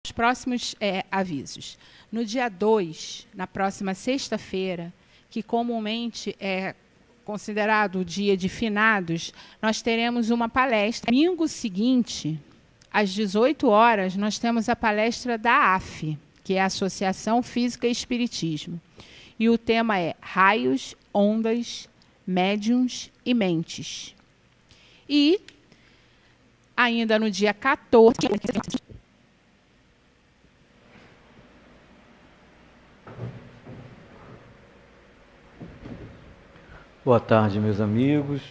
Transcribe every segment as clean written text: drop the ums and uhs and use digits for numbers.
Os próximos avisos. No dia 2, na próxima sexta-feira, que comumente é considerado o dia de finados, nós teremos uma palestra. Domingo seguinte, às 18 horas, nós temos a palestra da AF, que é a Associação Física e Espiritismo. E o tema é Raios, Ondas, Médiuns e Mentes. E, ainda no dia 14... Boa tarde, meus amigos.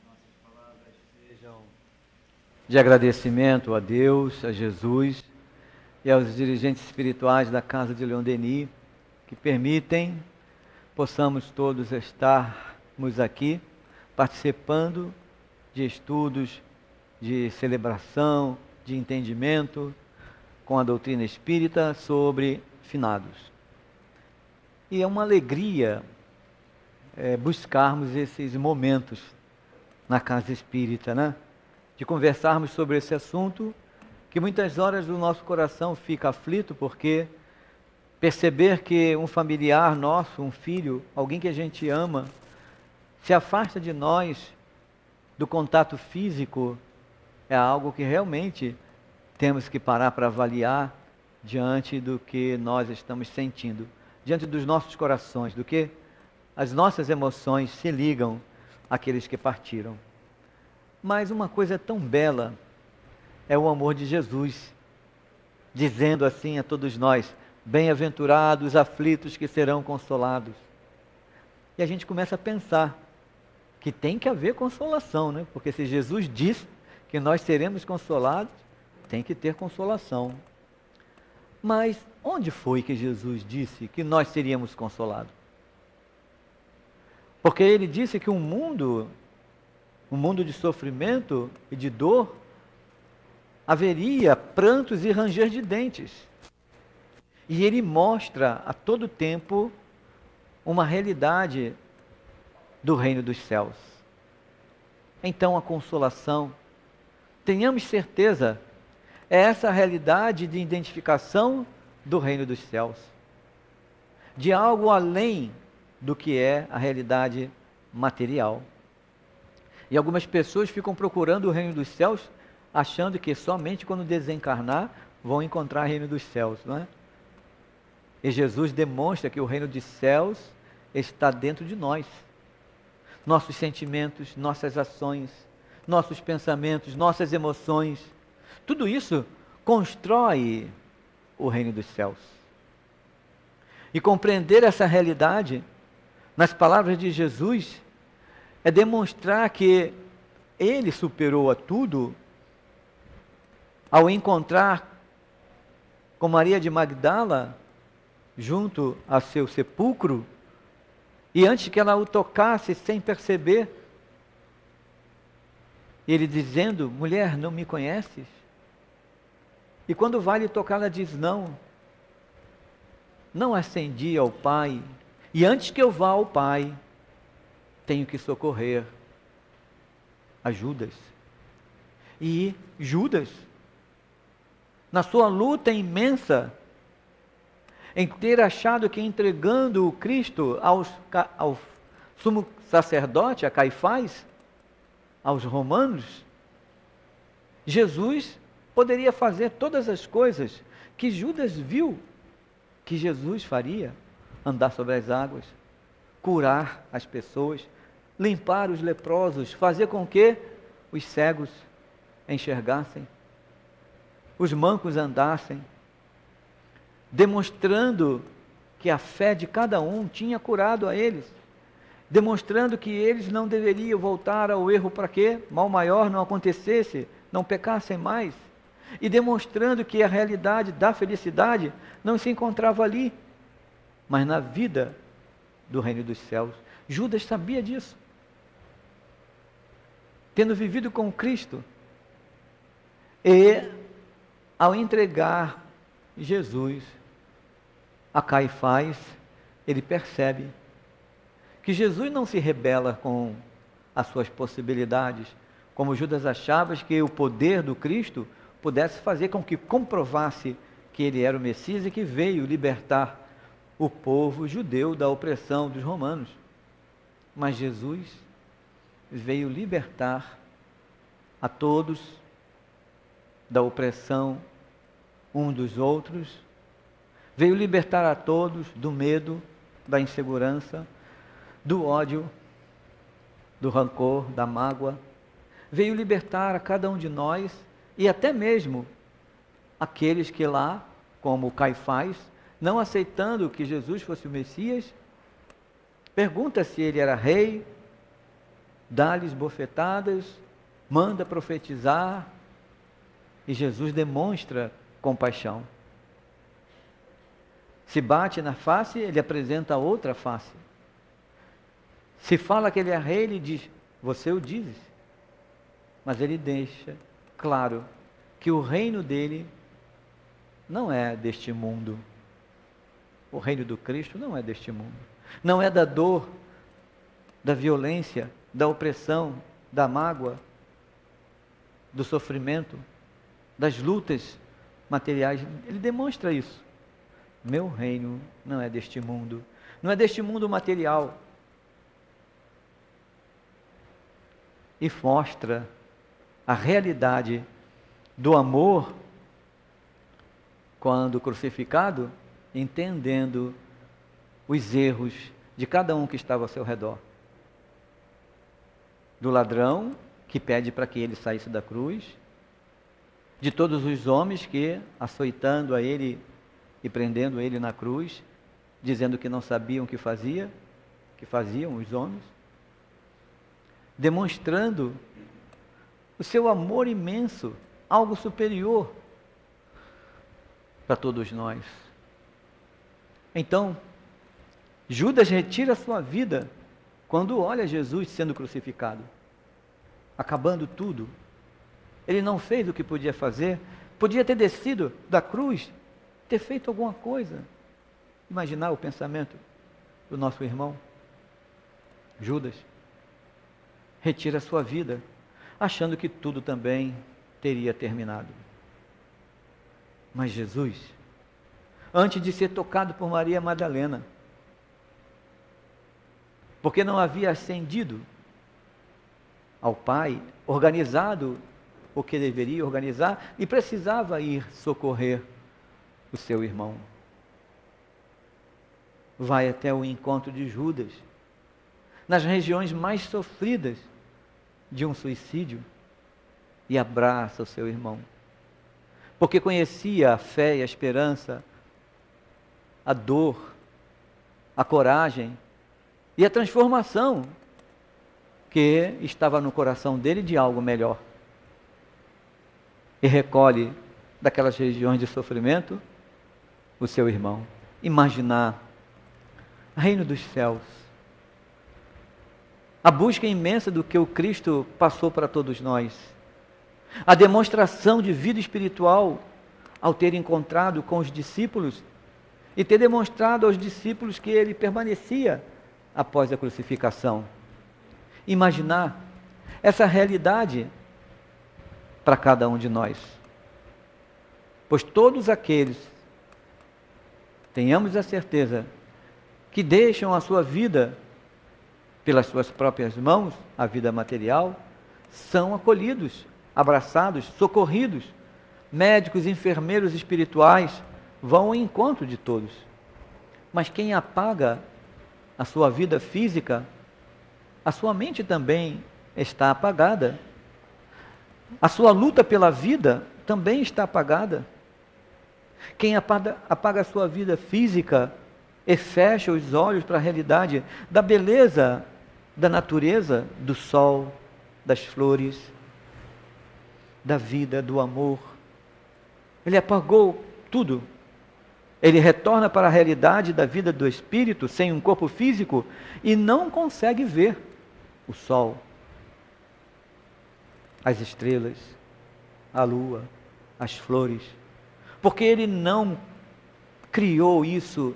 Nossas palavras sejam de agradecimento a Deus, a Jesus e aos dirigentes espirituais da Casa de Leon Denis, que permitem possamos todos estarmos aqui participando de estudos, de celebração, de entendimento com a doutrina espírita sobre finados. E é uma alegria buscarmos esses momentos na casa espírita, né? De conversarmos sobre esse assunto, que muitas horas o nosso coração fica aflito, porque perceber que um familiar nosso, um filho, alguém que a gente ama, se afasta de nós, do contato físico, é algo que realmente temos que parar para avaliar diante do que nós estamos sentindo, diante dos nossos corações, do que as nossas emoções se ligam àqueles que partiram. Mas uma coisa tão bela é o amor de Jesus, dizendo assim a todos nós: bem-aventurados os aflitos que serão consolados. E a gente começa a pensar que tem que haver consolação, né? Porque se Jesus diz que nós seremos consolados, tem que ter consolação. Mas onde foi que Jesus disse que nós seríamos consolados? Porque ele disse que um mundo de sofrimento e de dor, haveria prantos e ranger de dentes. E ele mostra a todo tempo uma realidade do reino dos céus. Então a consolação, tenhamos certeza, é essa realidade de identificação do reino dos céus, de algo além do que é a realidade material. E algumas pessoas ficam procurando o reino dos céus, achando que somente quando desencarnar vão encontrar o reino dos céus, não é? E Jesus demonstra que o reino dos céus está dentro de nós. Nossos sentimentos, nossas ações, nossos pensamentos, nossas emoções, tudo isso constrói o reino dos céus. E compreender essa realidade nas palavras de Jesus, é demonstrar que ele superou a tudo ao encontrar com Maria de Magdala junto a seu sepulcro, e antes que ela o tocasse sem perceber, ele dizendo: mulher, não me conheces? E quando vai lhe tocar, ela diz: não ascendi ao Pai, e antes que eu vá ao Pai, tenho que socorrer a Judas. E Judas, na sua luta imensa, em ter achado que entregando o Cristo ao sumo sacerdote, a Caifás, aos romanos, Jesus poderia fazer todas as coisas que Judas viu que Jesus faria: andar sobre as águas, curar as pessoas, limpar os leprosos, fazer com que os cegos enxergassem, os mancos andassem, demonstrando que a fé de cada um tinha curado a eles, demonstrando que eles não deveriam voltar ao erro para que mal maior não acontecesse, não pecassem mais, e demonstrando que a realidade da felicidade não se encontrava ali, mas na vida do reino dos céus. Judas sabia disso. Tendo vivido com Cristo, e ao entregar Jesus a Caifás, ele percebe que Jesus não se rebela com as suas possibilidades, como Judas achava que o poder do Cristo pudesse fazer com que comprovasse que ele era o Messias e que veio libertar o povo judeu da opressão dos romanos. Mas Jesus veio libertar a todos da opressão um dos outros, veio libertar a todos do medo, da insegurança, do ódio, do rancor, da mágoa. Veio libertar a cada um de nós e até mesmo aqueles que lá, como Caifás, não aceitando que Jesus fosse o Messias, pergunta se ele era rei, dá-lhes bofetadas, manda profetizar, e Jesus demonstra compaixão. Se bate na face, ele apresenta outra face. Se fala que ele é rei, ele diz, você o dizes. Mas ele deixa claro que o reino dele não é deste mundo. O reino do Cristo não é deste mundo. Não é da dor, da violência, da opressão, da mágoa, do sofrimento, das lutas materiais. Ele demonstra isso. Meu reino não é deste mundo. Não é deste mundo material. E mostra a realidade do amor quando crucificado, entendendo os erros de cada um que estava ao seu redor. Do ladrão, que pede para que ele saísse da cruz, de todos os homens que, açoitando a ele e prendendo ele na cruz, dizendo que não sabiam o que faziam os homens, demonstrando o seu amor imenso, algo superior para todos nós. Então, Judas retira a sua vida quando olha Jesus sendo crucificado, acabando tudo. Ele não fez o que podia fazer, podia ter descido da cruz, ter feito alguma coisa. Imaginar o pensamento do nosso irmão Judas. Retira a sua vida, achando que tudo também teria terminado. Mas Jesus, antes de ser tocado por Maria Madalena, porque não havia ascendido ao Pai, organizado o que deveria organizar, e precisava ir socorrer o seu irmão. Vai até o encontro de Judas, nas regiões mais sofridas de um suicídio, e abraça o seu irmão, porque conhecia a fé e a esperança, a dor, a coragem e a transformação que estava no coração dele de algo melhor. E recolhe daquelas regiões de sofrimento o seu irmão. Imaginar o reino dos céus, a busca imensa do que o Cristo passou para todos nós, a demonstração de vida espiritual ao ter encontrado com os discípulos e ter demonstrado aos discípulos que ele permanecia após a crucificação. Imaginar essa realidade para cada um de nós. Pois todos aqueles, tenhamos a certeza, que deixam a sua vida pelas suas próprias mãos, a vida material, são acolhidos, abraçados, socorridos. Médicos, enfermeiros espirituais vão ao encontro de todos. Mas quem apaga a sua vida física, a sua mente também está apagada. A sua luta pela vida também está apagada. Quem apaga a sua vida física e fecha os olhos para a realidade da beleza da natureza, do sol, das flores, da vida, do amor. Ele apagou tudo. Ele retorna para a realidade da vida do espírito, sem um corpo físico, e não consegue ver o sol, as estrelas, a lua, as flores, porque ele não criou isso,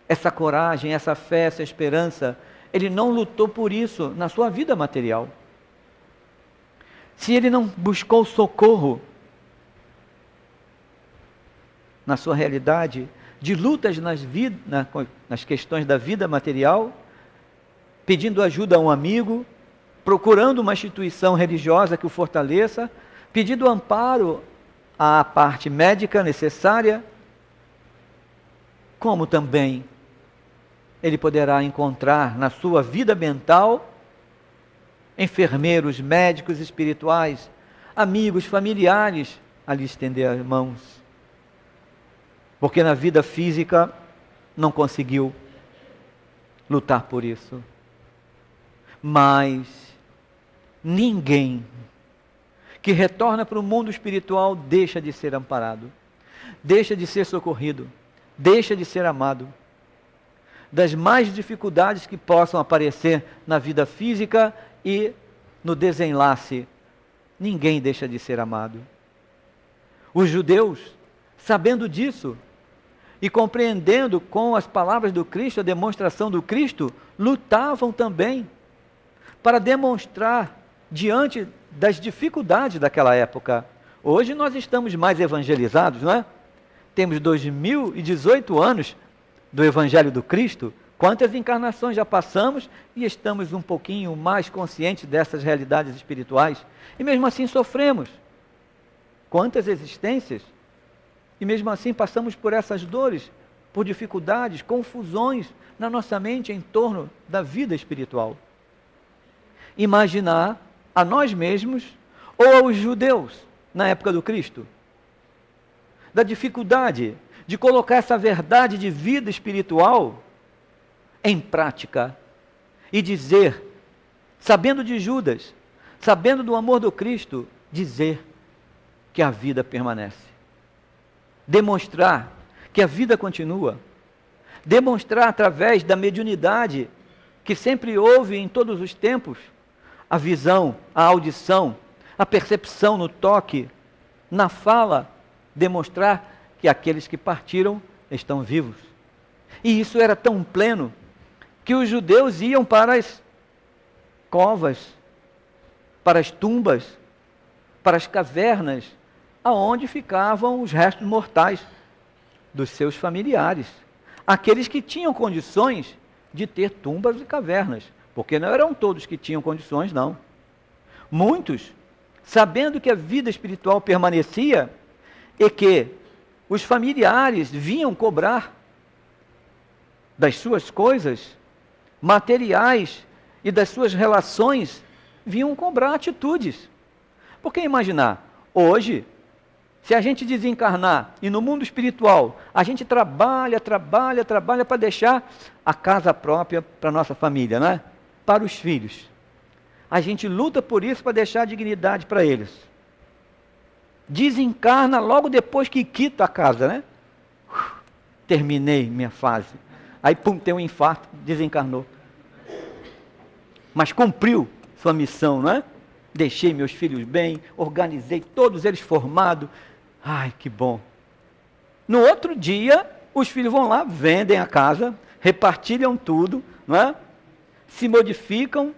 essa coragem, essa fé, essa esperança. Ele não lutou por isso na sua vida material. Se ele não buscou socorro na sua realidade, de lutas nas questões da vida material, pedindo ajuda a um amigo, procurando uma instituição religiosa que o fortaleça, pedindo amparo à parte médica necessária, como também ele poderá encontrar na sua vida mental enfermeiros, médicos espirituais, amigos, familiares a lhe estender as mãos. Porque na vida física não conseguiu lutar por isso. Mas ninguém que retorna para o mundo espiritual deixa de ser amparado, deixa de ser socorrido, deixa de ser amado. Das mais dificuldades que possam aparecer na vida física e no desenlace, ninguém deixa de ser amado. Os judeus, sabendo disso e compreendendo com as palavras do Cristo, a demonstração do Cristo, lutavam também para demonstrar diante das dificuldades daquela época. Hoje nós estamos mais evangelizados, não é? Temos 2018 anos do Evangelho do Cristo. Quantas encarnações já passamos e estamos um pouquinho mais conscientes dessas realidades espirituais. E mesmo assim sofremos. Quantas existências. E mesmo assim passamos por essas dores, por dificuldades, confusões na nossa mente em torno da vida espiritual. Imaginar a nós mesmos ou aos judeus na época do Cristo, da dificuldade de colocar essa verdade de vida espiritual em prática e dizer, sabendo de Judas, sabendo do amor do Cristo, dizer que a vida permanece. Demonstrar que a vida continua. Demonstrar através da mediunidade que sempre houve em todos os tempos, a visão, a audição, a percepção no toque, na fala, demonstrar que aqueles que partiram estão vivos. E isso era tão pleno que os judeus iam para as covas, para as tumbas, para as cavernas, aonde ficavam os restos mortais dos seus familiares. Aqueles que tinham condições de ter tumbas e cavernas, porque não eram todos que tinham condições, não. Muitos, sabendo que a vida espiritual permanecia e que os familiares vinham cobrar das suas coisas materiais e das suas relações, vinham cobrar atitudes. Porque imaginar, hoje, se a gente desencarnar e no mundo espiritual, a gente trabalha para deixar a casa própria para a nossa família, não é? Para os filhos. A gente luta por isso para deixar a dignidade para eles. Desencarna logo depois que quita a casa, né? Terminei minha fase. Aí, pum, tem um infarto, desencarnou. Mas cumpriu sua missão, não é? Deixei meus filhos bem, organizei todos eles formados. Ai, que bom. No outro dia, os filhos vão lá, vendem a casa, repartilham tudo, não é? Se modificam,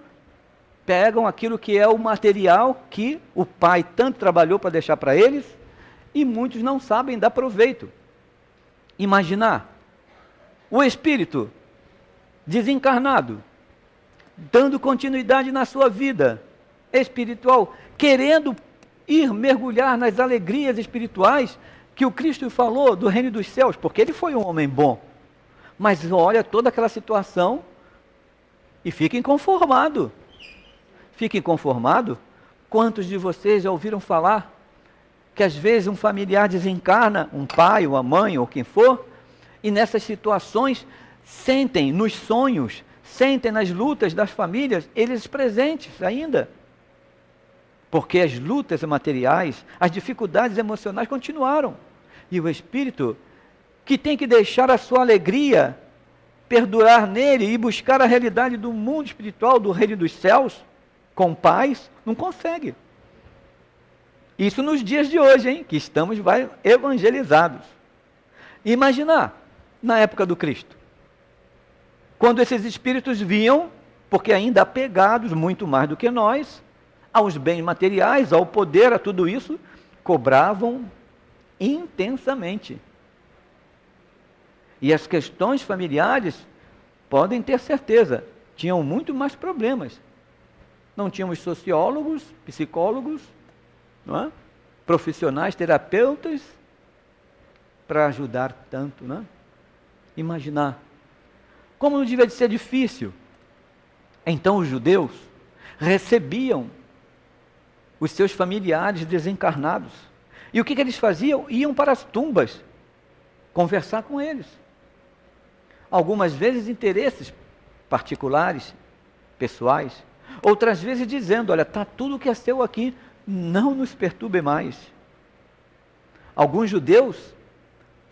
pegam aquilo que é o material que o pai tanto trabalhou para deixar para eles, e muitos não sabem dar proveito. Imaginar o espírito desencarnado, dando continuidade na sua vida espiritual, querendo ir mergulhar nas alegrias espirituais que o Cristo falou do reino dos céus, porque ele foi um homem bom. Mas olha toda aquela situação e fica inconformado. Fica inconformado? Quantos de vocês já ouviram falar que às vezes um familiar desencarna, um pai ou a mãe ou quem for, e nessas situações sentem nos sonhos, sentem nas lutas das famílias, eles presentes ainda. Porque as lutas materiais, as dificuldades emocionais continuaram. E o espírito, que tem que deixar a sua alegria perdurar nele e buscar a realidade do mundo espiritual, do reino dos céus, com paz, não consegue. Isso nos dias de hoje, hein, que estamos evangelizados. Imaginar, na época do Cristo, quando esses espíritos vinham, porque ainda apegados, muito mais do que nós, aos bens materiais, ao poder, a tudo isso, cobravam intensamente. E as questões familiares, podem ter certeza, tinham muito mais problemas. Não tínhamos sociólogos, psicólogos, não é? Profissionais, terapeutas, para ajudar tanto, não é? Imaginar. Como não devia de ser difícil. Então os judeus recebiam os seus familiares desencarnados. E o que eles faziam? Iam para as tumbas conversar com eles. Algumas vezes interesses particulares, pessoais, outras vezes dizendo, olha, está tudo que é seu aqui, não nos perturbe mais. Alguns judeus,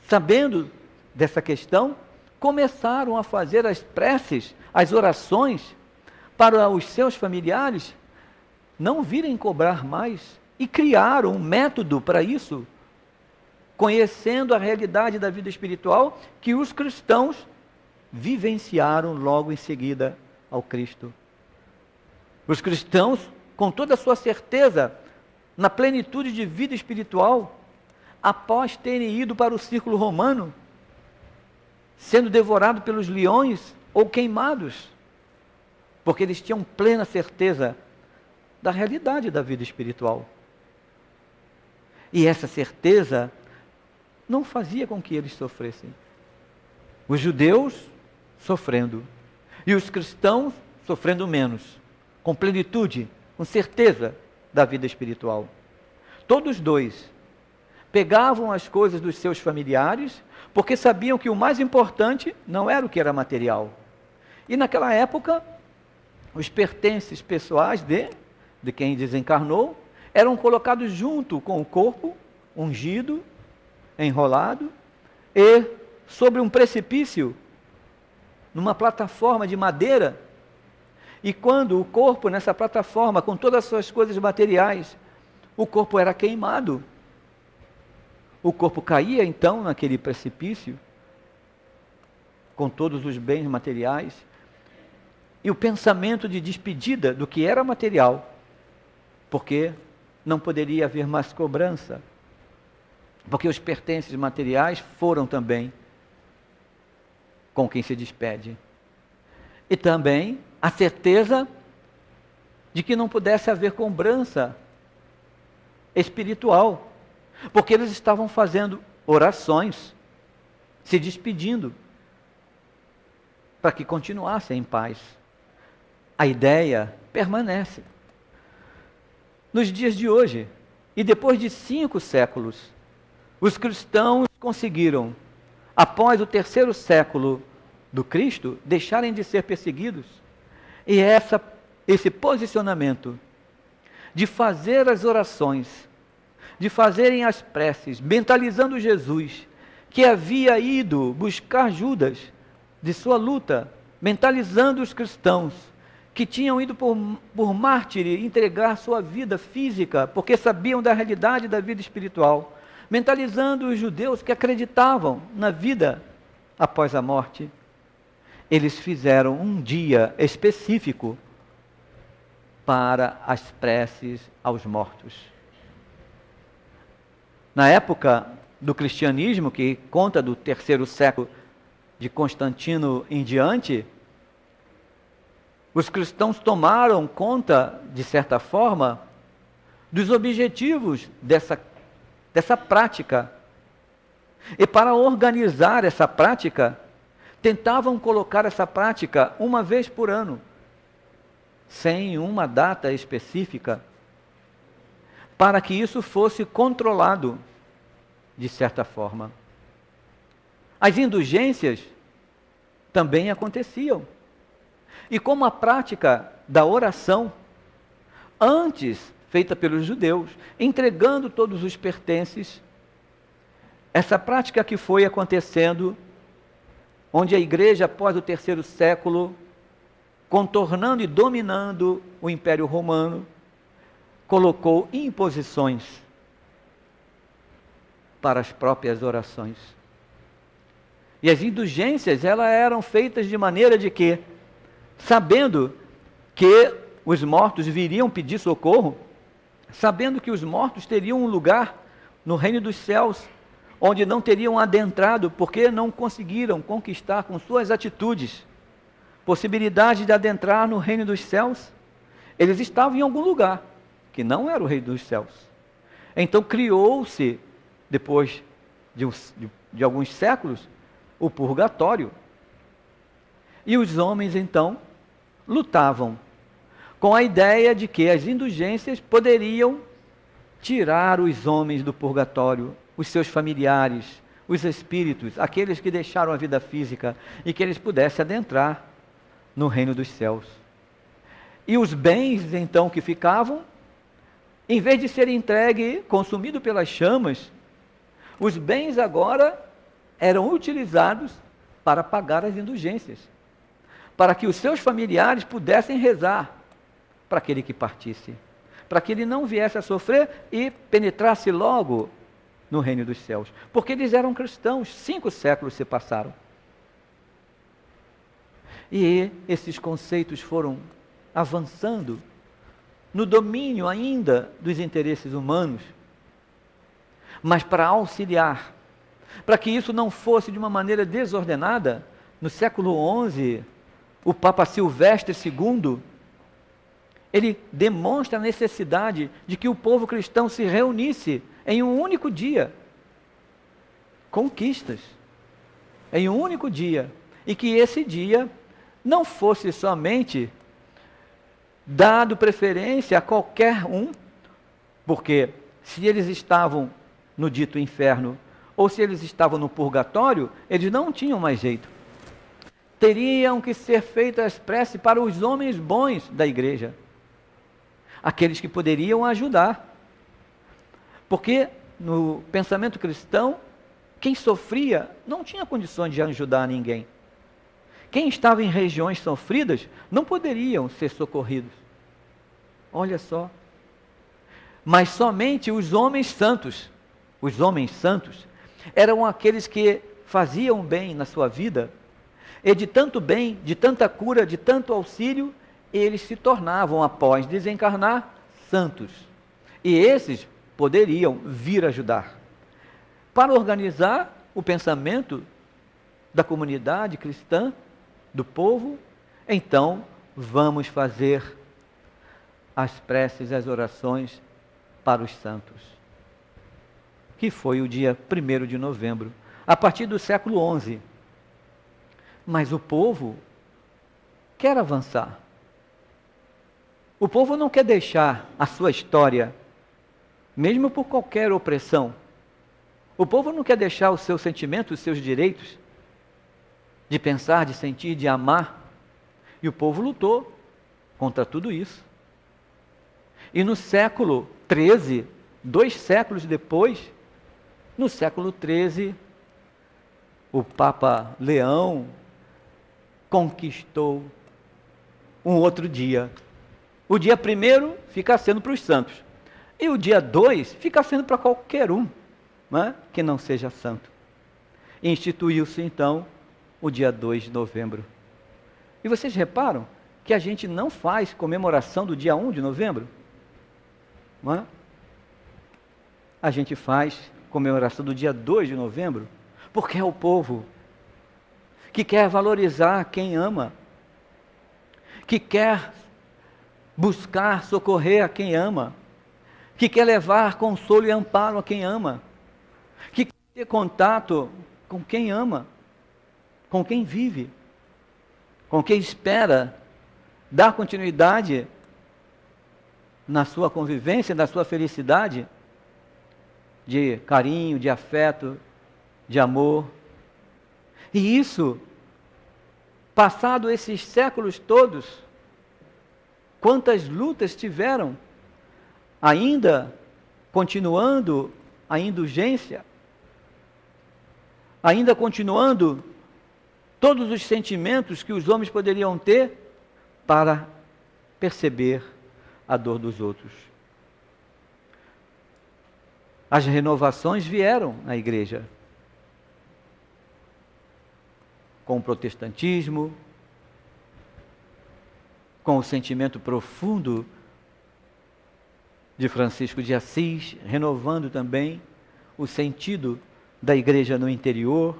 sabendo dessa questão, começaram a fazer as preces, as orações, para os seus familiares não virem cobrar mais, e criaram um método para isso, conhecendo a realidade da vida espiritual que os cristãos vivenciaram logo em seguida ao Cristo. Os cristãos, com toda a sua certeza, na plenitude de vida espiritual, após terem ido para o círculo romano, sendo devorados pelos leões ou queimados, porque eles tinham plena certeza da realidade da vida espiritual. E essa certeza não fazia com que eles sofressem. Os judeus sofrendo, e os cristãos sofrendo menos, com plenitude, com certeza da vida espiritual. Todos dois pegavam as coisas dos seus familiares, porque sabiam que o mais importante não era o que era material. E naquela época, os pertences pessoais de quem desencarnou eram colocados junto com o corpo, ungido, enrolado, e sobre um precipício, numa plataforma de madeira. E quando o corpo, nessa plataforma, com todas as suas coisas materiais, o corpo era queimado, o corpo caía então naquele precipício, com todos os bens materiais, e o pensamento de despedida do que era material, porque não poderia haver mais cobrança, porque os pertences materiais foram também com quem se despede. E também a certeza de que não pudesse haver cobrança espiritual, porque eles estavam fazendo orações, se despedindo, para que continuassem em paz. A ideia permanece. Nos dias de hoje, e depois de 5 séculos, os cristãos conseguiram, após o 3º século do Cristo, deixarem de ser perseguidos. E esse posicionamento de fazer as orações, de fazerem as preces, mentalizando Jesus, que havia ido buscar Judas de sua luta, mentalizando os cristãos, que tinham ido por mártire entregar sua vida física, porque sabiam da realidade da vida espiritual, mentalizando os judeus que acreditavam na vida após a morte. Eles fizeram um dia específico para as preces aos mortos. Na época do cristianismo, que conta do 3º século de Constantino em diante, os cristãos tomaram conta, de certa forma, dos objetivos dessa prática. E para organizar essa prática, tentavam colocar essa prática uma vez por ano, sem uma data específica, para que isso fosse controlado, de certa forma. As indulgências também aconteciam. E como a prática da oração, antes feita pelos judeus, entregando todos os pertences, essa prática que foi acontecendo, onde a igreja, após o 3º século, contornando e dominando o Império Romano, colocou imposições para as próprias orações. E as indulgências, elas eram feitas de maneira de que, sabendo que os mortos viriam pedir socorro, sabendo que os mortos teriam um lugar no reino dos céus, onde não teriam adentrado porque não conseguiram conquistar com suas atitudes possibilidade de adentrar no reino dos céus. Eles estavam em algum lugar que não era o reino dos céus. Então criou-se, depois de alguns séculos, o purgatório. E os homens então lutavam com a ideia de que as indulgências poderiam tirar os homens do purgatório, os seus familiares, os espíritos, aqueles que deixaram a vida física, e que eles pudessem adentrar no reino dos céus. E os bens então que ficavam, em vez de serem entregues, consumidos pelas chamas, os bens agora eram utilizados para pagar as indulgências, para que os seus familiares pudessem rezar para aquele que partisse, para que ele não viesse a sofrer e penetrasse logo no reino dos céus, porque eles eram cristãos, 5 séculos se passaram. E esses conceitos foram avançando no domínio ainda dos interesses humanos, mas para auxiliar, para que isso não fosse de uma maneira desordenada, no século XI, o Papa Silvestre II, ele demonstra a necessidade de que o povo cristão se reunisse em um único dia. Conquistas. Em um único dia. E que esse dia não fosse somente dado preferência a qualquer um, porque se eles estavam no dito inferno, ou se eles estavam no purgatório, eles não tinham mais jeito. Teriam que ser feitas as preces para os homens bons da igreja, aqueles que poderiam ajudar. Porque no pensamento cristão, quem sofria não tinha condições de ajudar ninguém. Quem estava em regiões sofridas não poderiam ser socorridos. Olha só. Mas somente os homens santos eram aqueles que faziam bem na sua vida, e de tanto bem, de tanta cura, de tanto auxílio, eles se tornavam, após desencarnar, santos. E esses poderiam vir ajudar para organizar o pensamento da comunidade cristã, do povo. Então, vamos fazer as preces, as orações para os santos, que foi o dia 1º de novembro, a partir do século XI. Mas o povo quer avançar. O povo não quer deixar a sua história, mesmo por qualquer opressão. O povo não quer deixar os seus sentimentos, os seus direitos, de pensar, de sentir, de amar. E o povo lutou contra tudo isso. E no século XIII, 2 séculos depois, no século XIII, o Papa Leão conquistou um outro dia. O dia 1º fica sendo para os santos. E o dia 2 fica sendo para qualquer um, né, que não seja santo. Instituiu-se então o dia 2 de novembro. E vocês reparam que a gente não faz comemoração do dia 1 de novembro? Não é? A gente faz comemoração do dia 2 de novembro, porque é o povo que quer valorizar quem ama, que quer buscar socorrer a quem ama, que quer levar consolo e amparo a quem ama, que quer ter contato com quem ama, com quem vive, com quem espera dar continuidade na sua convivência, na sua felicidade, de carinho, de afeto, de amor. E isso, passado esses séculos todos, quantas lutas tiveram, ainda continuando a indulgência, ainda continuando todos os sentimentos que os homens poderiam ter para perceber a dor dos outros. As renovações vieram na igreja, com o protestantismo, com o sentimento profundo de Francisco de Assis, renovando também o sentido da igreja no interior,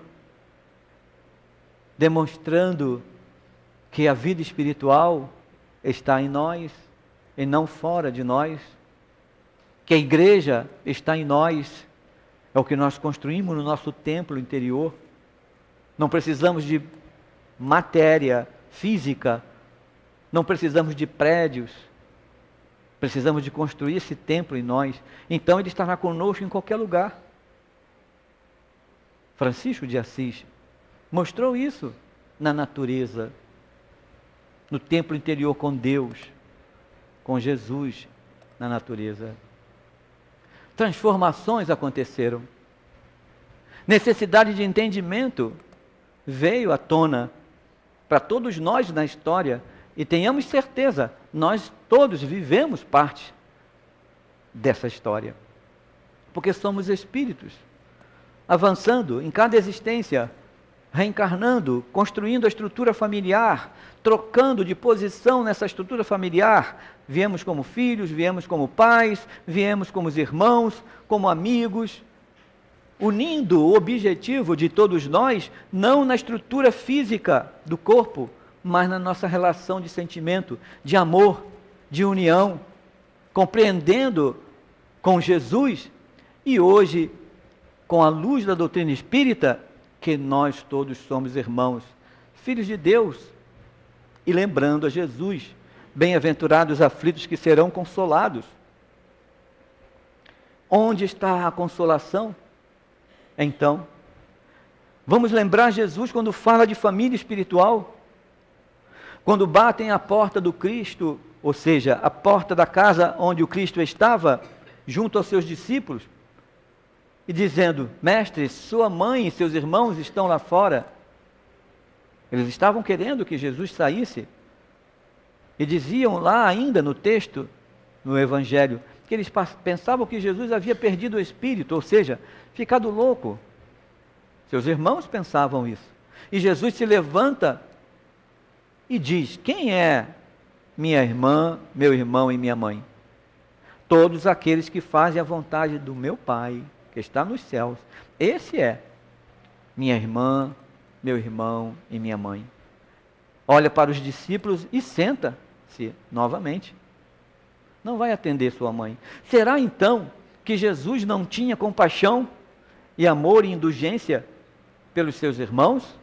demonstrando que a vida espiritual está em nós e não fora de nós, que a igreja está em nós, é o que nós construímos no nosso templo interior. Não precisamos de matéria física, não precisamos de prédios, precisamos de construir esse templo em nós. Então ele estará conosco em qualquer lugar. Francisco de Assis mostrou isso na natureza, no templo interior com Deus, com Jesus na natureza. Transformações aconteceram. Necessidade de entendimento veio à tona para todos nós na história, e tenhamos certeza, nós todos vivemos parte dessa história, porque somos espíritos, avançando em cada existência, reencarnando, construindo a estrutura familiar, trocando de posição nessa estrutura familiar. Viemos como filhos, viemos como pais, viemos como irmãos, como amigos, unindo o objetivo de todos nós, não na estrutura física do corpo, mas na nossa relação de sentimento, de amor, de união, compreendendo com Jesus e hoje, com a luz da doutrina espírita, que nós todos somos irmãos, filhos de Deus, e lembrando a Jesus, bem-aventurados os aflitos que serão consolados. Onde está a consolação? Então, vamos lembrar Jesus quando fala de família espiritual, quando batem à porta do Cristo, ou seja, a porta da casa onde o Cristo estava, junto aos seus discípulos, e dizendo: mestre, sua mãe e seus irmãos estão lá fora. Eles estavam querendo que Jesus saísse, e diziam lá ainda no texto, no Evangelho, que eles pensavam que Jesus havia perdido o espírito, ou seja, ficado louco. Seus irmãos pensavam isso. E Jesus se levanta e diz: quem é minha irmã, meu irmão e minha mãe? Todos aqueles que fazem a vontade do meu Pai, que está nos céus. Esse é minha irmã, meu irmão e minha mãe. Olha para os discípulos e senta-se novamente. Não vai atender sua mãe. Será então que Jesus não tinha compaixão e amor e indulgência pelos seus irmãos?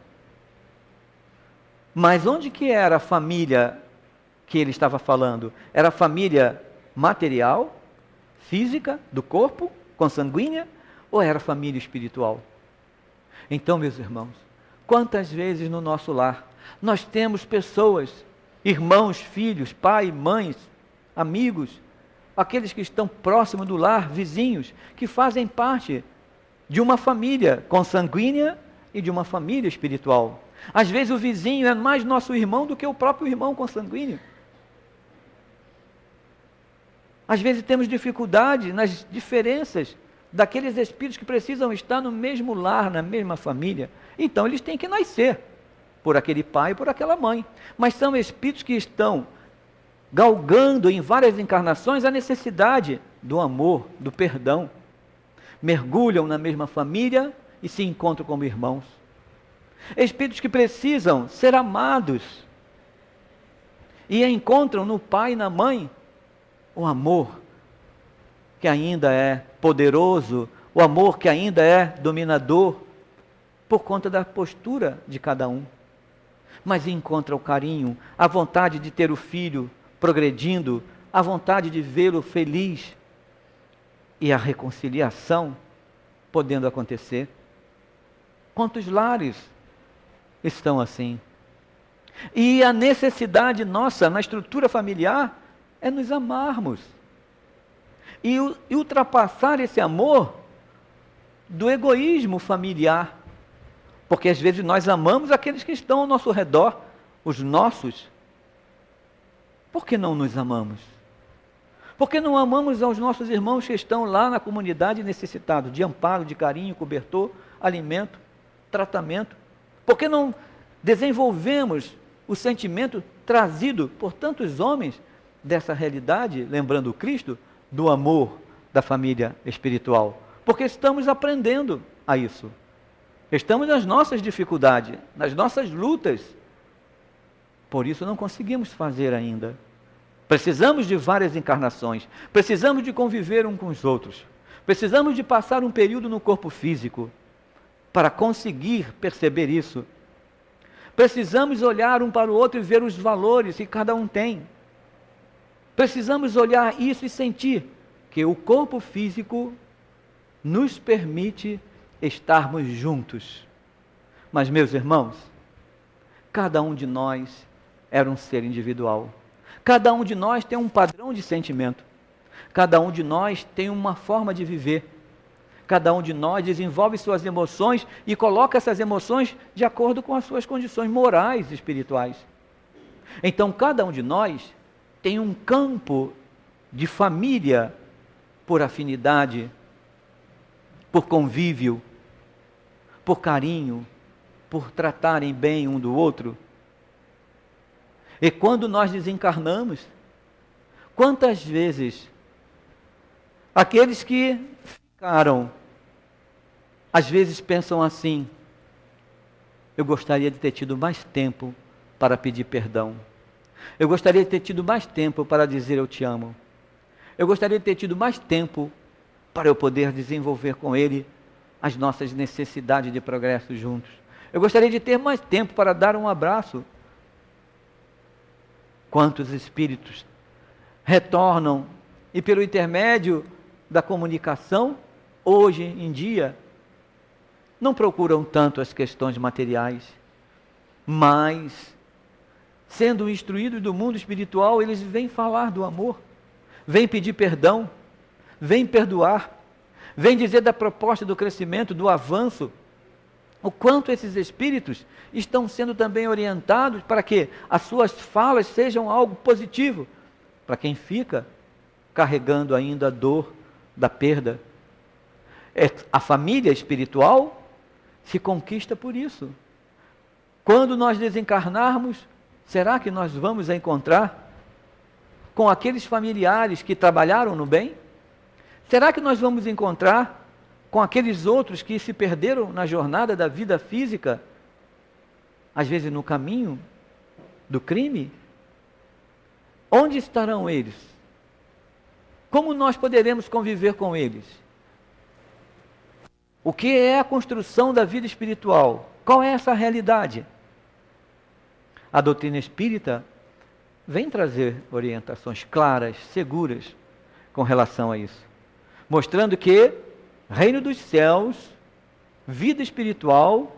Mas onde que era a família que ele estava falando? Era a família material, física, do corpo, consanguínea, ou era a família espiritual? Então, meus irmãos, quantas vezes no nosso lar nós temos pessoas, irmãos, filhos, pai, mães, amigos, aqueles que estão próximos do lar, vizinhos, que fazem parte de uma família consanguínea e de uma família espiritual. Às vezes o vizinho é mais nosso irmão do que o próprio irmão consanguíneo. Às vezes temos dificuldade nas diferenças daqueles espíritos que precisam estar no mesmo lar, na mesma família. Então eles têm que nascer por aquele pai e por aquela mãe. Mas são espíritos que estão galgando em várias encarnações a necessidade do amor, do perdão. Mergulham na mesma família e se encontram como irmãos. Espíritos que precisam ser amados e encontram no pai e na mãe o amor que ainda é poderoso, o amor que ainda é dominador, por conta da postura de cada um. Mas encontra o carinho, a vontade de ter o filho progredindo, a vontade de vê-lo feliz e a reconciliação podendo acontecer. Quantos lares estão assim? E a necessidade nossa na estrutura familiar é nos amarmos e ultrapassar esse amor do egoísmo familiar, porque às vezes nós amamos aqueles que estão ao nosso redor, os nossos. Por que não nos amamos? Por que não amamos aos nossos irmãos que estão lá na comunidade necessitados de amparo, de carinho, cobertor, alimento, tratamento? Por que não desenvolvemos o sentimento trazido por tantos homens dessa realidade, lembrando Cristo, do amor da família espiritual? Porque estamos aprendendo a isso. Estamos nas nossas dificuldades, nas nossas lutas. Por isso não conseguimos fazer ainda. Precisamos de várias encarnações. Precisamos de conviver uns com os outros. Precisamos de passar um período no corpo físico para conseguir perceber isso. Precisamos olhar um para o outro e ver os valores que cada um tem. Precisamos olhar isso e sentir que o corpo físico nos permite estarmos juntos. Mas, meus irmãos, cada um de nós era um ser individual. Cada um de nós tem um padrão de sentimento. Cada um de nós tem uma forma de viver. Cada um de nós desenvolve suas emoções e coloca essas emoções de acordo com as suas condições morais e espirituais. Então, cada um de nós tem um campo de família por afinidade, por convívio, por carinho, por tratarem bem um do outro. E quando nós desencarnamos, quantas vezes aqueles que ficaram, às vezes pensam assim: eu gostaria de ter tido mais tempo para pedir perdão. Eu gostaria de ter tido mais tempo para dizer eu te amo. Eu gostaria de ter tido mais tempo para eu poder desenvolver com ele as nossas necessidades de progresso juntos. Eu gostaria de ter mais tempo para dar um abraço. Quantos espíritos retornam e pelo intermédio da comunicação, hoje em dia, não procuram tanto as questões materiais, mas, sendo instruídos do mundo espiritual, eles vêm falar do amor, vêm pedir perdão, vêm perdoar, vêm dizer da proposta do crescimento, do avanço. O quanto esses espíritos estão sendo também orientados para que as suas falas sejam algo positivo, para quem fica carregando ainda a dor da perda. A família espiritual se conquista por isso. Quando nós desencarnarmos, será que nós vamos encontrar com aqueles familiares que trabalharam no bem? Será que nós vamos encontrar com aqueles outros que se perderam na jornada da vida física, às vezes no caminho do crime? Onde estarão eles? Como nós poderemos conviver com eles? O que é a construção da vida espiritual? Qual é essa realidade? A doutrina espírita vem trazer orientações claras, seguras, com relação a isso, mostrando que reino dos céus, vida espiritual,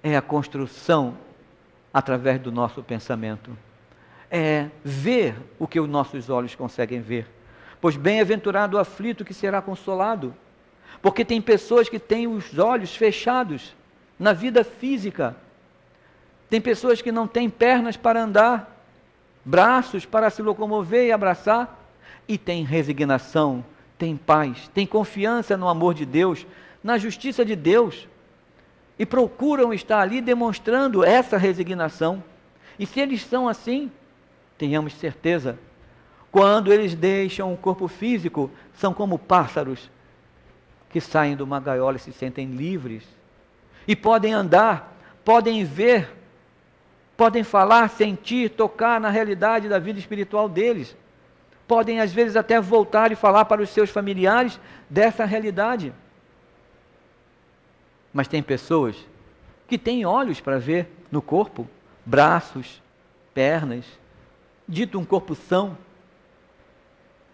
é a construção através do nosso pensamento. É ver o que os nossos olhos conseguem ver. Pois bem-aventurado o aflito que será consolado. Porque tem pessoas que têm os olhos fechados na vida física. Tem pessoas que não têm pernas para andar, braços para se locomover e abraçar. E tem resignação, tem paz, tem confiança no amor de Deus, na justiça de Deus. E procuram estar ali demonstrando essa resignação. E se eles são assim, tenhamos certeza, quando eles deixam o corpo físico, são como pássaros que saem de uma gaiola e se sentem livres. E podem andar, podem ver, podem falar, sentir, tocar na realidade da vida espiritual deles. Podem às vezes até voltar e falar para os seus familiares dessa realidade. Mas tem pessoas que têm olhos para ver no corpo, braços, pernas, dito um corpo são,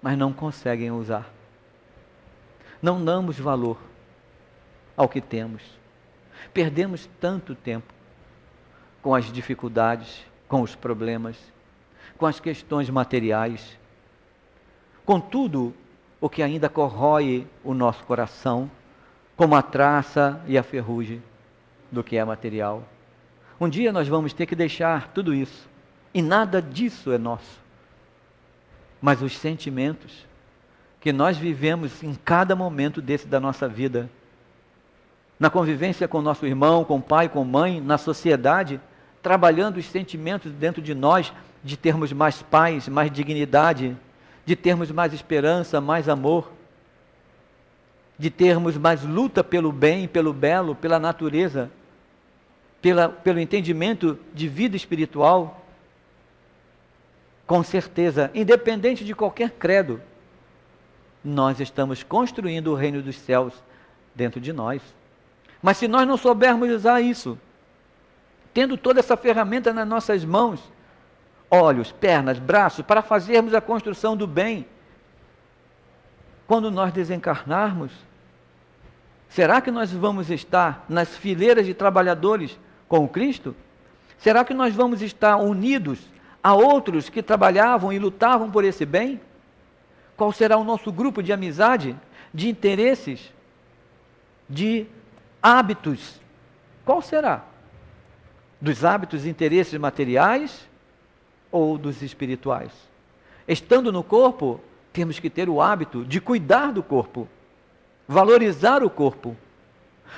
mas não conseguem usar. Não damos valor ao que temos. Perdemos tanto tempo com as dificuldades, com os problemas, com as questões materiais, com tudo o que ainda corrói o nosso coração, como a traça e a ferrugem do que é material. Um dia nós vamos ter que deixar tudo isso, e nada disso é nosso. Mas os sentimentos que nós vivemos em cada momento desse da nossa vida, na convivência com nosso irmão, com pai, com mãe, na sociedade, trabalhando os sentimentos dentro de nós, de termos mais paz, mais dignidade, de termos mais esperança, mais amor. de termos mais luta pelo bem, pelo belo, pela natureza, pelo entendimento de vida espiritual, com certeza, independente de qualquer credo, nós estamos construindo o reino dos céus dentro de nós. Mas se nós não soubermos usar isso, tendo toda essa ferramenta nas nossas mãos, olhos, pernas, braços, para fazermos a construção do bem, quando nós desencarnarmos, será que nós vamos estar nas fileiras de trabalhadores com o Cristo? Será que nós vamos estar unidos a outros que trabalhavam e lutavam por esse bem? Qual será o nosso grupo de amizade, de interesses, de hábitos? Qual será? Dos hábitos e interesses materiais ou dos espirituais? Estando no corpo, temos que ter o hábito de cuidar do corpo, valorizar o corpo,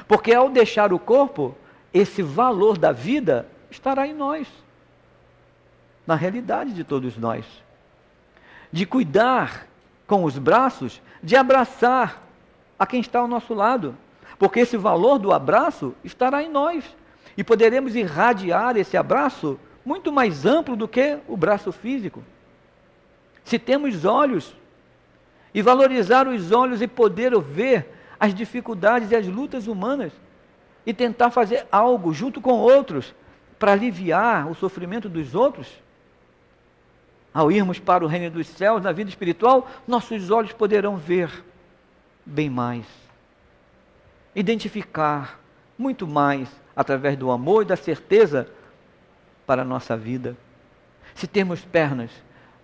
porque ao deixar o corpo, esse valor da vida estará em nós, na realidade de todos nós. De cuidar com os braços, de abraçar a quem está ao nosso lado, porque esse valor do abraço estará em nós, e poderemos irradiar esse abraço muito mais amplo do que o braço físico. Se temos olhos, e valorizar os olhos e poder ver as dificuldades e as lutas humanas, e tentar fazer algo junto com outros, para aliviar o sofrimento dos outros, ao irmos para o reino dos céus, na vida espiritual, nossos olhos poderão ver bem mais, identificar muito mais, através do amor e da certeza para a nossa vida. Se temos pernas,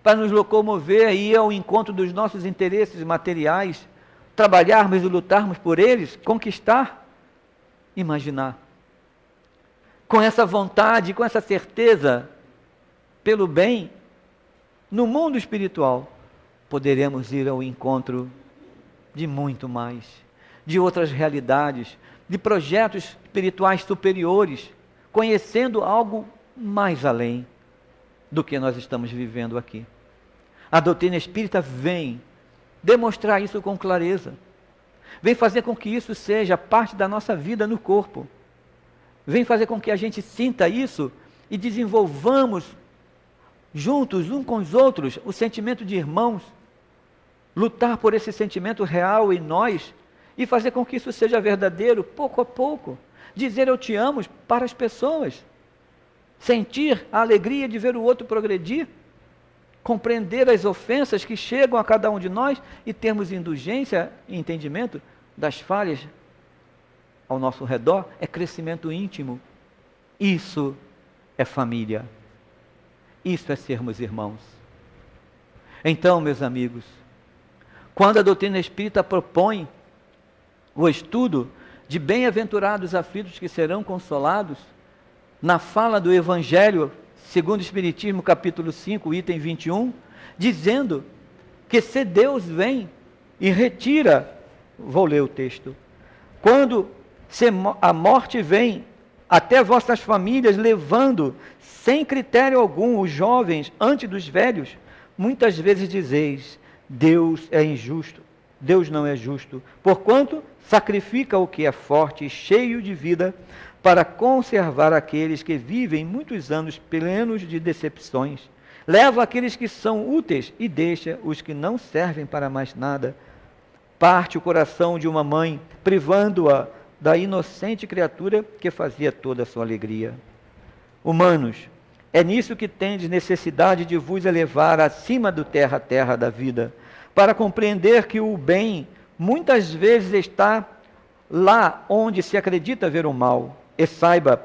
para nos locomover e ir ao encontro dos nossos interesses materiais, trabalharmos e lutarmos por eles, conquistar, imaginar. Com essa vontade, com essa certeza, pelo bem, no mundo espiritual, poderemos ir ao encontro de muito mais, de outras realidades, de projetos espirituais superiores, conhecendo algo mais além do que nós estamos vivendo aqui. A doutrina espírita vem demonstrar isso com clareza, vem fazer com que isso seja parte da nossa vida no corpo, vem fazer com que a gente sinta isso e desenvolvamos juntos, uns com os outros, o sentimento de irmãos, lutar por esse sentimento real em nós e fazer com que isso seja verdadeiro, pouco a pouco, dizer eu te amo para as pessoas, sentir a alegria de ver o outro progredir, compreender as ofensas que chegam a cada um de nós e termos indulgência e entendimento das falhas ao nosso redor, é crescimento íntimo. Isso é família. Isso é sermos irmãos. Então, meus amigos, quando a doutrina espírita propõe o estudo de bem-aventurados aflitos que serão consolados, na fala do Evangelho, segundo o Espiritismo, capítulo 5, item 21, dizendo que se Deus vem e retira, vou ler o texto, quando a morte vem até vossas famílias, levando, sem critério algum, os jovens ante dos velhos, muitas vezes dizeis, Deus é injusto, Deus não é justo, porquanto sacrifica o que é forte e cheio de vida, para conservar aqueles que vivem muitos anos plenos de decepções. Leva aqueles que são úteis e deixa os que não servem para mais nada. Parte o coração de uma mãe, privando-a da inocente criatura que fazia toda a sua alegria. Humanos, é nisso que tendes necessidade de vos elevar acima do terra a terra da vida, para compreender que o bem muitas vezes está lá onde se acredita ver o mal. E saiba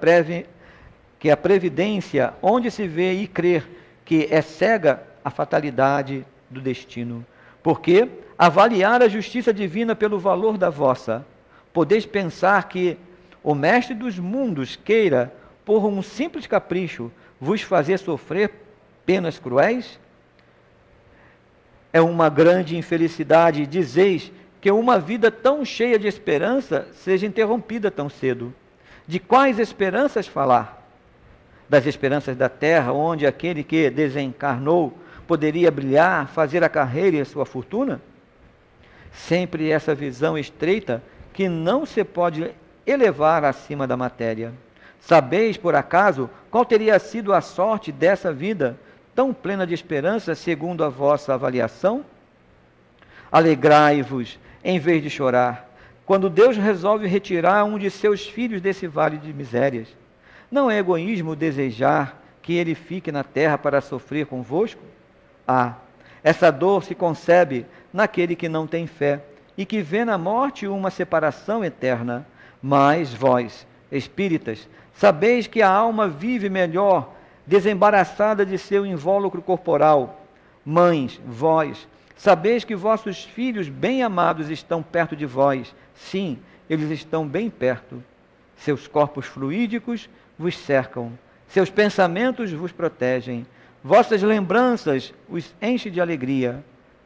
que a previdência, onde se vê e crer que é cega a fatalidade do destino. Porque avaliar a justiça divina pelo valor da vossa, podeis pensar que o mestre dos mundos queira, por um simples capricho, vos fazer sofrer penas cruéis? É uma grande infelicidade dizeis que uma vida tão cheia de esperança seja interrompida tão cedo. De quais esperanças falar? Das esperanças da terra, onde aquele que desencarnou poderia brilhar, fazer a carreira e a sua fortuna? sempre essa visão estreita que não se pode elevar acima da matéria. Sabeis, por acaso, qual teria sido a sorte dessa vida, tão plena de esperança, segundo a vossa avaliação? Alegrai-vos, em vez de chorar, quando Deus resolve retirar um de seus filhos desse vale de misérias. Não é egoísmo desejar que ele fique na terra para sofrer convosco? Essa dor se concebe naquele que não tem fé e que vê na morte uma separação eterna. Mas vós, espíritas, sabeis que a alma vive melhor, desembaraçada de seu invólucro corporal. Mães, vós, sabeis que vossos filhos bem-amados estão perto de vós. Sim, eles estão bem perto. Seus corpos fluídicos vos cercam. Seus pensamentos vos protegem. Vossas lembranças os enchem de alegria.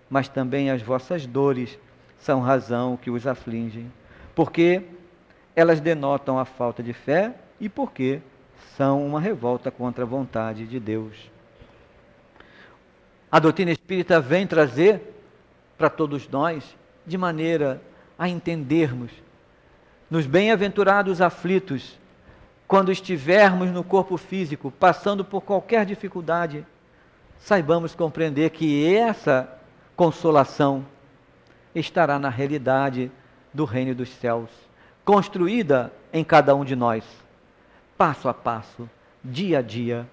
Mas também as vossas dores são razão que os afligem. Porque elas denotam a falta de fé e porque são uma revolta contra a vontade de Deus. A doutrina espírita vem trazer para todos nós, de maneira a entendermos, nos bem-aventurados aflitos, quando estivermos no corpo físico, passando por qualquer dificuldade, saibamos compreender que essa consolação estará na realidade do reino dos céus, construída em cada um de nós, passo a passo, dia a dia.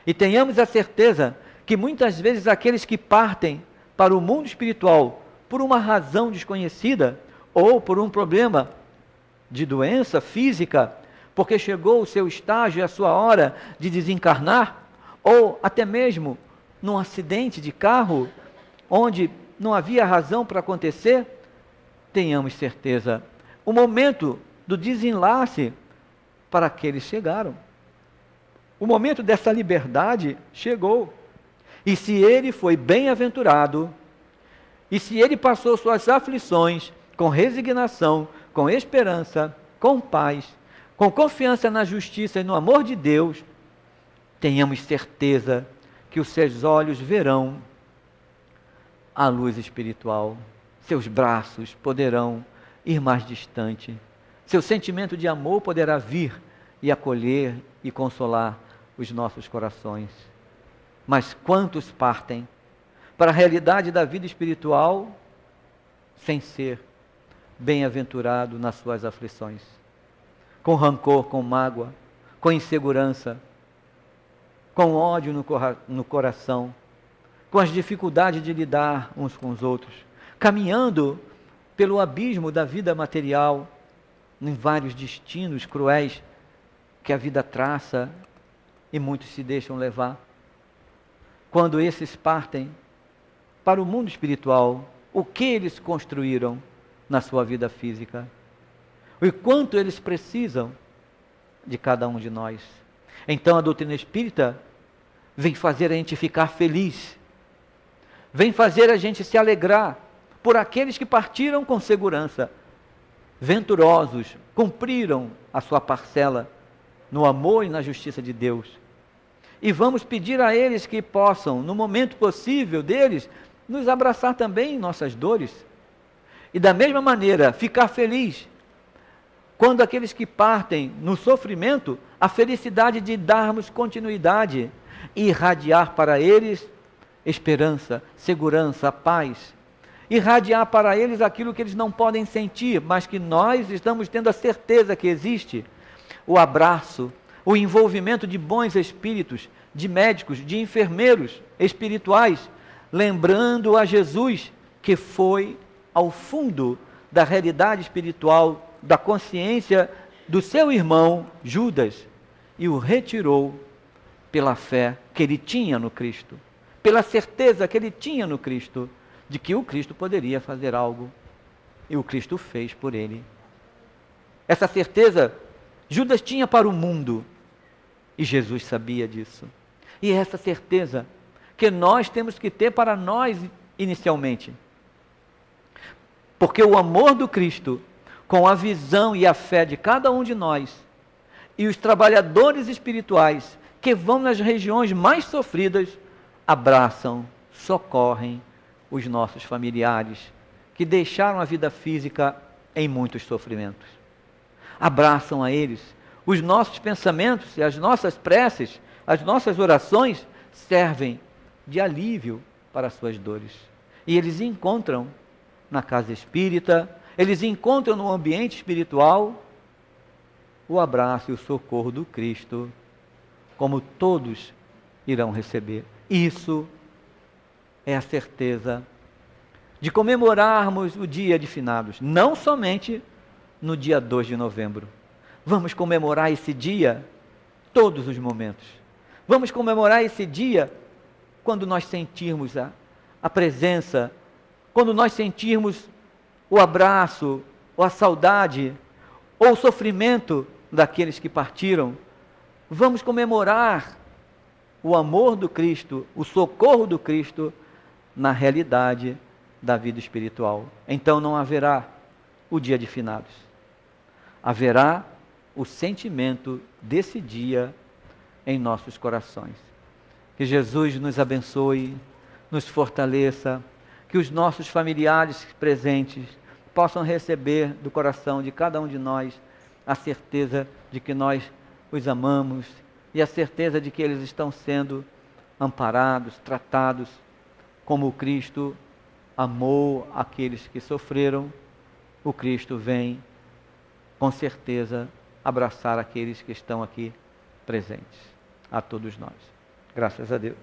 E tenhamos a certeza que muitas vezes aqueles que partem para o mundo espiritual por uma razão desconhecida ou por um problema de doença física, porque chegou o seu estágio e a sua hora de desencarnar, ou até mesmo num acidente de carro, onde não havia razão para acontecer, tenhamos certeza, o momento do desenlace para aqueles chegaram. O momento dessa liberdade chegou. E se ele foi bem-aventurado, e se ele passou suas aflições com resignação, com esperança, com paz, com confiança na justiça e no amor de Deus, tenhamos certeza que os seus olhos verão a luz espiritual, seus braços poderão ir mais distante, seu sentimento de amor poderá vir e acolher e consolar os nossos corações. Mas quantos partem para a realidade da vida espiritual sem ser bem-aventurado nas suas aflições, com rancor, com mágoa, com insegurança, com ódio no coração, com as dificuldades de lidar uns com os outros, caminhando pelo abismo da vida material, em vários destinos cruéis que a vida traça e muitos se deixam levar. Quando esses partem para o mundo espiritual, o que eles construíram na sua vida física? E quanto eles precisam de cada um de nós? Então a doutrina espírita vem fazer a gente ficar feliz, vem fazer a gente se alegrar por aqueles que partiram com segurança, venturosos, cumpriram a sua parcela no amor e na justiça de Deus. E vamos pedir a eles que possam, no momento possível deles, nos abraçar também em nossas dores. E da mesma maneira, ficar feliz quando aqueles que partem no sofrimento, a felicidade de darmos continuidade e irradiar para eles esperança, segurança, paz. Irradiar para eles aquilo que eles não podem sentir, mas que nós estamos tendo a certeza que existe. O abraço, o envolvimento de bons espíritos, de médicos, de enfermeiros espirituais, lembrando a Jesus que foi ao fundo da realidade espiritual, da consciência do seu irmão Judas, e o retirou pela fé que ele tinha no Cristo, pela certeza que ele tinha no Cristo, de que o Cristo poderia fazer algo, e o Cristo fez por ele. Essa certeza Judas tinha para o mundo, e Jesus sabia disso. E é essa certeza que nós temos que ter para nós inicialmente. Porque o amor do Cristo, com a visão e a fé de cada um de nós, e os trabalhadores espirituais que vão nas regiões mais sofridas, abraçam, socorrem os nossos familiares, que deixaram a vida física em muitos sofrimentos. Abraçam a eles. Os nossos pensamentos e as nossas preces, as nossas orações servem de alívio para as suas dores. E eles encontram na casa espírita, eles encontram no ambiente espiritual o abraço e o socorro do Cristo, como todos irão receber. Isso é a certeza de comemorarmos o dia de finados, não somente no dia 2 de novembro. Vamos comemorar esse dia todos os momentos. Vamos comemorar esse dia quando nós sentirmos a presença, quando nós sentirmos o abraço, ou a saudade, ou o sofrimento daqueles que partiram. Vamos comemorar o amor do Cristo, o socorro do Cristo na realidade da vida espiritual. Então não haverá o dia de finados. Haverá o sentimento desse dia em nossos corações. Que Jesus nos abençoe, nos fortaleça, que os nossos familiares presentes possam receber do coração de cada um de nós a certeza de que nós os amamos e a certeza de que eles estão sendo amparados, tratados como o Cristo amou aqueles que sofreram. O Cristo vem, com certeza, abraçar aqueles que estão aqui presentes. A todos nós. Graças a Deus.